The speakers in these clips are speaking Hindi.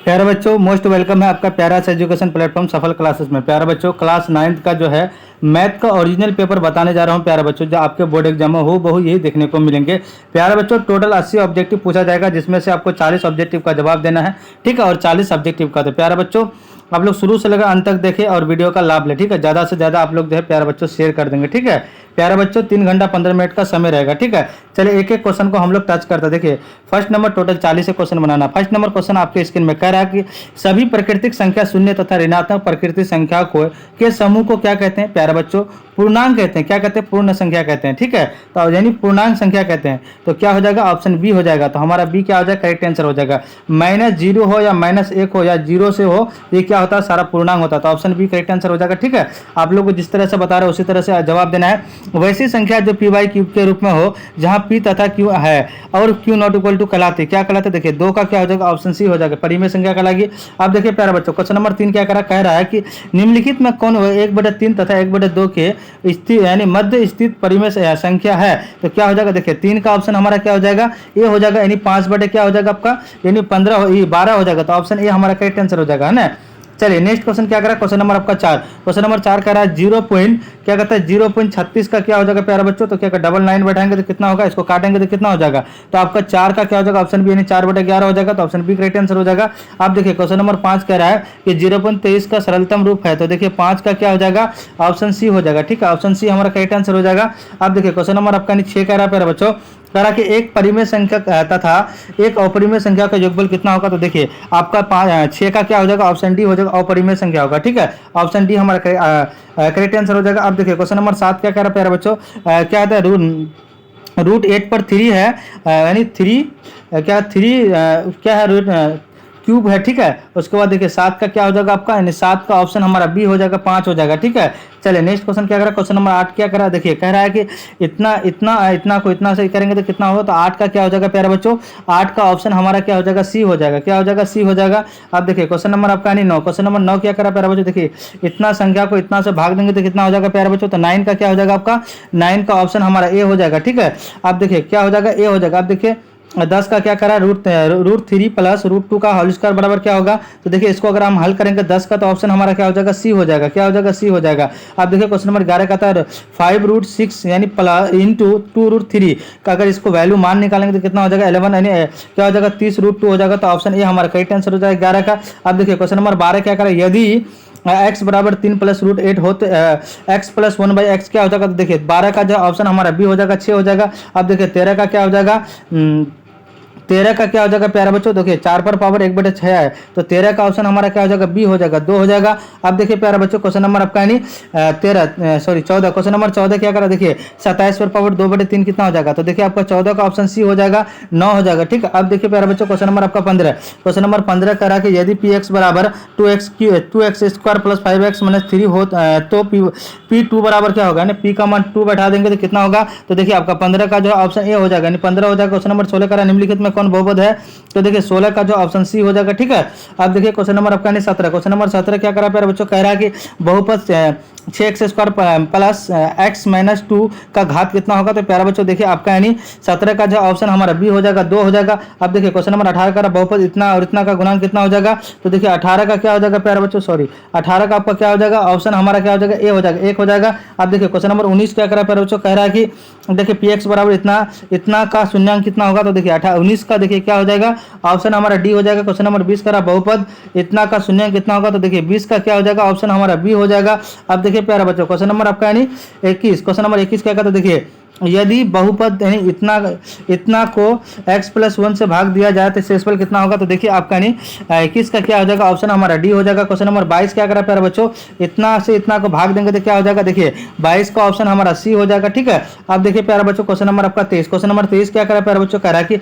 प्यारे बच्चों, मोस्ट वेलकम है आपका प्यारा सा एजुकेशन प्लेटफॉर्म सफल क्लासेस में। प्यारे बच्चों, क्लास 9th का जो है मैथ का ओरिजिनल पेपर बताने जा रहा हूं। प्यारे बच्चों, जो आपके बोर्ड एग्जाम में हो बहु यही देखने को मिलेंगे। प्यारे बच्चों, टोटल 80 ऑब्जेक्टिव पूछा जाएगा, जिसमें से आपको 40 ऑब्जेक्टिव का जवाब देना है, ठीक है, और 40 सब्जेक्टिव का। तो प्यारे बच्चों, आप लोग शुरू से लेकर अंत तक देखें और वीडियो का लाभ लें, ठीक है। ज़्यादा से ज़्यादा आप लोग जो है प्यारे बच्चों शेयर कर देंगे, ठीक है। प्यारे बच्चों, 3 घंटा 15 मिनट का समय रहेगा, ठीक है। चलिए एक एक क्वेश्चन को हम लोग टच करते हैं। देखिए फर्स्ट नंबर, टोटल 40 क्वेश्चन बनाना। फर्स्ट नंबर क्वेश्चन आपके स्क्रीन में कह रहा है कि सभी प्राकृतिक संख्या शून्य तथा ऋणात्मक प्राकृतिक संख्या को के समूह को क्या कहते हैं? प्यारे बच्चों, पूर्णांक कहते हैं। क्या कहते हैं? पूर्ण संख्या कहते हैं, ठीक है। तो यानी पूर्णांक संख्या कहते हैं। तो क्या हो जाएगा? ऑप्शन बी हो जाएगा। तो हमारा बी क्या हो जाएगा? करेक्ट आंसर हो जाएगा। -0 हो या -1 हो या 0 से हो, ये क्या होता है? सारा पूर्णांक होता है। तो ऑप्शन बी करेक्ट आंसर हो जाएगा, ठीक है। आप लोग को जिस तरह से बता रहे हैं उसी तरह से जवाब देना है। वैसी संख्या जो पी वाई क्यूब के रूप में हो, जहां पी तथा क्यू है और क्यू नॉट इक्वल टू कहलाती, क्या कहलाते? देखिए 2 का क्या हो जाएगा? ऑप्शन सी हो जाएगा, परिमेय संख्या कहलाएगी। अब देखिए प्यारे बच्चों, क्वेश्चन नंबर 3 क्या कह रहा है कि निम्नलिखित में कौन 1/3 तथा 1/2 के स्थित यानी मध्य स्थित परिमेय संख्या है? तो क्या हो जाएगा? देखिए 3 का ऑप्शन हमारा क्या हो जाएगा? ए हो जाएगा, यानी 5 क्या हो जाएगा आपका? यानी 12 हो जाएगा। तो ऑप्शन ए हमारा करेक्ट आंसर हो जाएगा, है ना। चलिए नेक्स्ट क्वेश्चन क्या कर रहा है? क्वेश्चन नंबर आपका 4। क्वेश्चन नंबर 4 कह रहा है 0.36 का क्या हो जाएगा प्यारा बच्चों? तो क्या 99 बैठाएंगे तो कितना होगा? इसको काटेंगे तो कितना हो जाएगा? तो आपका 4 का क्या हो जाएगा? ऑप्शन बी, यानी 4/11 हो जाएगा। तो ऑप्शन बी करेक्ट आंसर हो जाएगा। आप देखिए क्वेश्चन नंबर 5 कह रहा है कि 0.23 का सरलतम रूप है। तो देखिए 5 का क्या हो जाएगा? ऑप्शन सी हो जाएगा, ठीक है। ऑप्शन सी हमारा करेक्ट आंसर हो जाएगा। आप देखिए क्वेश्चन नंबर आपका 6 कह रहा है प्यारा बच्चों, कह रहा कि एक परिमेय संख्या तथा एक अपरिमेय संख्या का योगफल कितना होगा? तो देखिए आपका 6 का क्या हो जाएगा? ऑप्शन डी हो जाएगा, अपरिमेय संख्या होगा, ठीक है। ऑप्शन डी हमारा करेक्ट आंसर हो जाएगा। अब देखिए क्वेश्चन नंबर 7 क्या कह रहा है प्यारे बच्चों? क्या आता है? रूट 8 पर 3 है, यानी 3 क्या है? रूट क्यूब है, ठीक है। उसके बाद देखिए 7 का क्या हो जाएगा आपका? यानी 7 का ऑप्शन हमारा बी हो जाएगा, 5 हो जाएगा, ठीक है। चलिए नेक्स्ट क्वेश्चन क्या कर रहा है? क्वेश्चन नंबर 8 क्या कर रहा है? देखिए कह रहा है कि इतना को इतना से करेंगे तो कितना होगा? तो 8 का क्या हो जाएगा प्यारे बच्चों? 8 का ऑप्शन हमारा क्या हो जाएगा? सी हो जाएगा। क्या हो जाएगा? सी हो जाएगा। अब देखिए क्वेश्चन नंबर आपका 9। क्वेश्चन नंबर 9 क्या कर रहा है प्यारे बच्चों? देखिए इतना संख्या को इतना से भाग देंगे तो कितना हो जाएगा प्यारे बच्चों? तो 9 का क्या हो जाएगा आपका? 9 का ऑप्शन हमारा ए हो जाएगा, ठीक है। अब देखिए क्या हो जाएगा? ए हो जाएगा। अब देखिए 10 का क्या करा? √3 प्लस √2 का होल स्क्वायर बराबर क्या होगा? तो देखिए इसको अगर हम हल करेंगे 10 का, तो ऑप्शन हमारा क्या हो जाएगा? सी हो जाएगा। क्या हो जाएगा? सी हो जाएगा। अब देखिए क्वेश्चन नंबर 11 का था 5√6 यानी इंटू 2√3 का, अगर इसको वैल्यू मान निकालेंगे तो कितना हो जाएगा? 11 यानी क्या हो जाएगा? 30√2 हो जाएगा। तो ऑप्शन ए हमारा करेक्ट आंसर हो जाएगा 11 का। अब देखिए क्वेश्चन नंबर 12 क्या करें? यदि x बराबर 3 प्लस √8 हो तो x प्लस 1/x क्या हो जाएगा? तो देखिए 12 का जो ऑप्शन हमारा बी हो जाएगा, 6 हो जाएगा। अब देखिए 13 का क्या हो जाएगा? 13 का क्या हो जाएगा प्यारा बच्चों? देखिए 4 पर पावर 1/6 है, तो 13 का ऑप्शन हमारा क्या हो जाएगा? बी हो जाएगा, 2 हो जाएगा। अब देखिए प्यारा बच्चों क्वेश्चन नंबर आपका यानी 14 क्वेश्चन नंबर 14 क्या करा? देखिए 27 पर पावर 2/3 कितना हो जाएगा? तो देखिए आपका 14 का ऑप्शन सी हो जाएगा, 9 हो जाएगा, ठीक है। अब देखिए प्यारा बच्चों क्वेश्चन नंबर आपका 15। क्वेश्चन नंबर 15 करा कि यदि पी एक्स बराबर 2x² प्लस 5x - 3 हो तो P2 बराबर क्या होगा? यानी P का मान 2 बैठा देंगे तो कितना होगा? तो देखिए आपका 15 का जो ऑप्शन ए हो जाएगा, यानी 15 हो जाएगा। क्वेश्चन नंबर 16 करा निम्नलिखित में कौन बहुपद है? तो देखिए 16 का जो ऑप्शन सी हो जाएगा, ठीक है। अब देखिए क्वेश्चन नंबर आपका 17। क्वेश्चन नंबर 17 क्या करा प्यारे बच्चों? कह रहा है कि बहुपद 6x² प्लस x - 2 का घात कितना होगा? तो प्यारा बच्चों देखिए आपका यानी 17 का जो ऑप्शन हमारा बी हो जाएगा, 2 हो जाएगा। अब देखिए क्वेश्चन नंबर 18 का बहुपद इतना और इतना का गुणांक कितना हो जाएगा? तो देखिए 18 का क्या हो जाएगा प्यारा बच्चों? 18 का आपका क्या हो जाएगा? ऑप्शन हमारा क्या हो जाएगा? ए हो जाएगा, 1 हो जाएगा। अब देखिए क्वेश्चन नंबर 19 क्या करा प्यारे बच्चों? कह रहा है कि देखिए पी एक्स बराबर इतना का शून्यांक कितना होगा? तो देखिए 19 का देखिए क्या हो जाएगा? ऑप्शन हमारा डी हो जाएगा। क्वेश्चन नंबर 20 करा बहुपद इतना का शून्यांक कितना होगा? तो देखिए 20 का क्या हो जाएगा? ऑप्शन हमारा बी हो जाएगा। अब देखिए प्यारा बच्चों क्वेश्चन नंबर आपका यानी 21। क्वेश्चन नंबर 21 क्या कहता है? देखिए यदि बहुपद यानी इतना को x + 1 से भाग दिया जाए तो शेषफल कितना होगा? तो देखिए आपका यानी 21 का क्या हो जाएगा? ऑप्शन हमारा डी हो जाएगा। क्वेश्चन नंबर 22 क्या करा प्यारे बच्चों? इतना से इतना को भाग देंगे तो क्या हो जाएगा? देखिए 22 का ऑप्शन हमारा सी हो जाएगा, ठीक है। अब देखिए प्यारे बच्चों क्वेश्चन नंबर आपका 23। क्वेश्चन नंबर 23 क्या करा प्यारे बच्चों? कह रहा है कि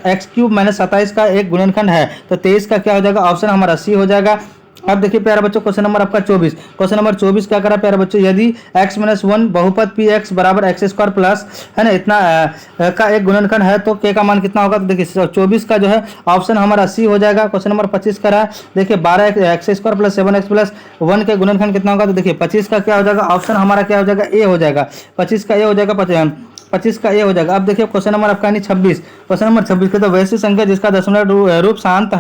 x³ - 27 का एक गुणनखंड है, तो 23 का क्या हो जाएगा? ऑप्शन हमारा सी हो जाएगा। अब देखिए प्यारे बच्चों क्वेश्चन नंबर आपका 24। क्वेश्चन नंबर 24 क्या करा प्यारे बच्चों? यदि x - 1 बहुपद पी एक्स बराबर x² प्लस है ना इतना का एक गुणनखंड है तो k का मान कितना होगा? तो देखिए 24 का जो है ऑप्शन हमारा सी हो जाएगा। क्वेश्चन नंबर 25 करा देखिए 12x² प्लस 7x प्लस 1 के गुणनखंड कितना होगा? तो देखिए 25 का क्या हो जाएगा? ऑप्शन हमारा क्या हो जाएगा? ए हो जाएगा। 25 का ए हो जाएगा। 25 का ए हो जाएगा। अब देखिए क्वेश्चन नंबर आपका यानी 26, क्वेश्चन नंबर 26 का तो वैसी संख्या जिसका दशमलव रूप शांत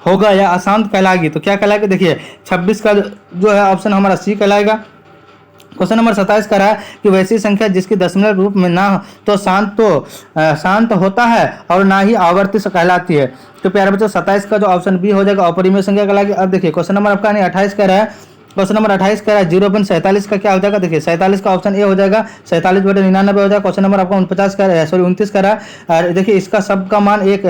होगा या अशांत कहलाएगी, तो क्या कहलाएगी, देखिए 26 का जो है ऑप्शन हमारा सी कहलाएगा। क्वेश्चन नंबर 27 कह रहा है कि वैसी संख्या जिसकी दशमलव रूप में ना हो तो शांत होता है और ना ही आवर्ती कहलाती है। तो प्यारे बच्चों 27 का जो ऑप्शन बी हो जाएगा अपरिमेय संख्या कहलाएगी। अब देखिए क्वेश्चन नंबर आपका 28 कह रहा है, क्वेश्चन नंबर 28 कह रहा है 0.47 का क्या हो जाएगा, देखिए 47 का ऑप्शन ए हो जाएगा, 47/99 हो जाएगा। क्वेश्चन नंबर आपका 49 कह रहा है, सॉरी 29 कह रहा है, और देखिए इसका सबका मान एक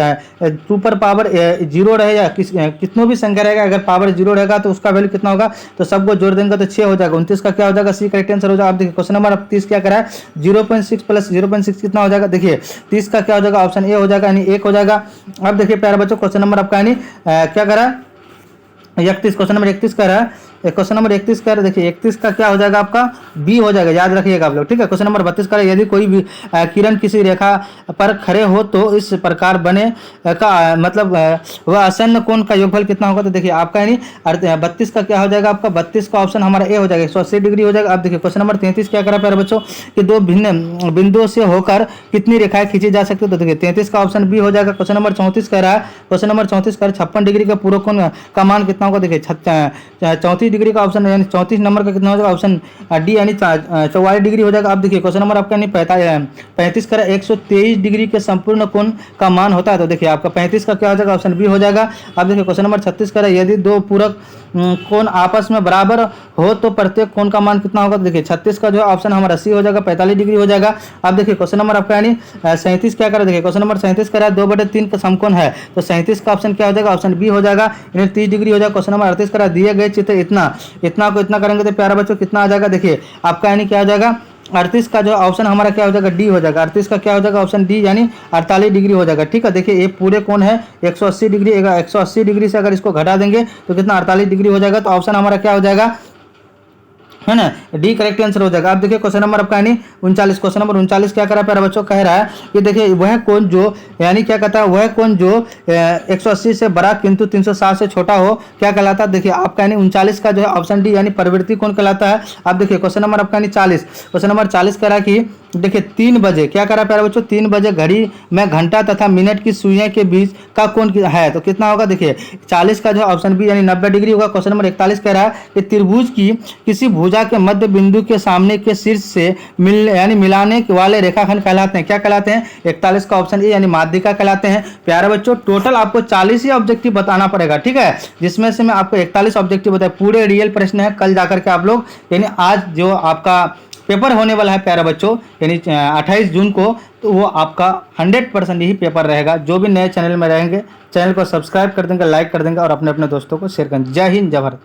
2 पर पावर 0 रहेगा, कितनों भी संख्या रहेगा अगर पावर 0 रहेगा तो उसका वैल्यू कितना होगा, तो सबको जोड़ देंगे तो 6 हो जाएगा। 29 का क्या हो जाएगा, सी करेक्ट आंसर हो जाएगा। आप देखिए क्वेश्चन नंबर 30 क्या करा है, 0.6 प्लस 0.6 कितना हो जाएगा, देखिए 30 का क्या हो जाएगा, ऑप्शन ए हो जाएगा यानी 1 हो जाएगा। अब देखिए प्यारे बच्चों क्वेश्चन नंबर आपका यानी क्या करा है, 31, क्वेश्चन नंबर 31 कह रहा है, क्वेश्चन नंबर 31 कह रहा है, देखिए 31 का क्या हो जाएगा आपका बी हो जाएगा, याद रखिएगा आप लोग, ठीक है। क्वेश्चन नंबर 32 कह रहा है यदि कोई भी किरण किसी रेखा पर खड़े हो तो इस प्रकार बने का मतलब वह आसन्न कोण का योगफल कितना होगा, तो देखिए आपका यानी 32 का क्या हो जाएगा आपका, 32 का ऑप्शन हमारा ए हो जाएगा, 180 डिग्री हो जाएगा। अब देखिए क्वेश्चन नंबर 33 क्या करा प्यारे बच्चों कि दो भिन्न बिंदुओं से होकर कितनी रेखाएं खींची जा सकती है, तो देखिए 33 का ऑप्शन बी हो जाएगा। क्वेश्चन नंबर 34 कह रहा है, क्वेश्चन नंबर 34 कह रहा है 56 डिग्री का पूरक कोण का मान कितना होगा, देखिए 34 डिग्री का ऑप्शन यानी 34 नंबर का कितना हो जाएगा, ऑप्शन डी यानी 44 डिग्री हो जाएगा। अब देखिए क्वेश्चन नंबर आपका यानी 35 करा 123 डिग्री के संपूर्ण कोण का मान होता है, तो देखिए आपका 35 का क्या हो जाएगा, ऑप्शन बी हो जाएगा। अब देखिए क्वेश्चन नंबर 36 करा यदि दो पूरक कोण आपस में बराबर हो तो प्रत्येक कोण का मान कितना होगा, तो देखिए 36 का जो है ऑप्शन हमारा सी हो जाएगा, 45 डिग्री हो जाएगा। अब देखिए क्वेश्चन नंबर आपका यानी 37 क्या करा, देखिए क्वेश्चन नंबर 37 करा 2/3 का समकोण है, तो 37 का ऑप्शन क्या हो जाएगा, ऑप्शन बी हो जाएगा यानी 30 डिग्री हो जाएगा। क्वेश्चन नंबर 38 करा दिए गए चित्र इतना को इतना करेंगे तो प्यारा बच्चों कितना आ जाएगा, देखिए आपका यानी क्या हो जाएगा 38 का जो ऑप्शन हमारा क्या हो जाएगा, डी हो जाएगा। 38 का क्या हो जाएगा, ऑप्शन डी यानी 48 डिग्री हो जाएगा, ठीक है। देखिए ये पूरे कोण है 180 डिग्री, 180 डिग्री से अगर इसको घटा देंगे तो कितना 48 डिग्री हो जाएगा, तो ऑप्शन हमारा क्या हो जाएगा, है ना, डी करेक्ट आंसर हो जाएगा। आप देखिए क्वेश्चन नंबर आपका यानी 39, क्वेश्चन नंबर 39 क्या करा प्यारा बच्चों, कह रहा है कि देखिए वह कोण जो यानी क्या कहता है, वह कोण जो 180 से बड़ा किंतु 360 से छोटा हो क्या कहलाता है, देखिए आपका यानी 39 का जो है ऑप्शन डी यानी परिवर्ती कोण कहलाता है। आप देखिए क्वेश्चन नंबर आपका यानी 40, क्वेश्चन नंबर 40 कह रहा है कि देखिए 3 बजे क्या करा प्यारे बच्चों, 3 बजे घड़ी में घंटा तथा मिनट की सुइयां के बीच का कोण है, तो कितना होगा, देखिए 40 का जो ऑप्शन बी यानी 90 डिग्री होगा। क्वेश्चन नंबर 41 कह रहा है कि त्रिभुज की किसी भुजा के मध्य बिंदु के सामने के शीर्ष से मिलाने वाले रेखाखंड कहलाते हैं, क्या कहलाते हैं, 41 का ऑप्शन ए यानी माध्यिका कहलाते हैं। प्यारे बच्चों टोटल आपको 40 ही ऑब्जेक्टिव बताना पड़ेगा, ठीक है, जिसमें से मैं आपको 41 ऑब्जेक्टिव बताया, पूरे रियल प्रश्न है, कल जाकर के आप लोग यानी आज जो आपका पेपर होने वाला है प्यारे बच्चों यानी 28 जून को, तो वो आपका 100% यही पेपर रहेगा। जो भी नए चैनल में रहेंगे चैनल को सब्सक्राइब कर देंगे, लाइक कर देंगे और अपने अपने दोस्तों को शेयर करेंगे। जय हिंद, जय भारत।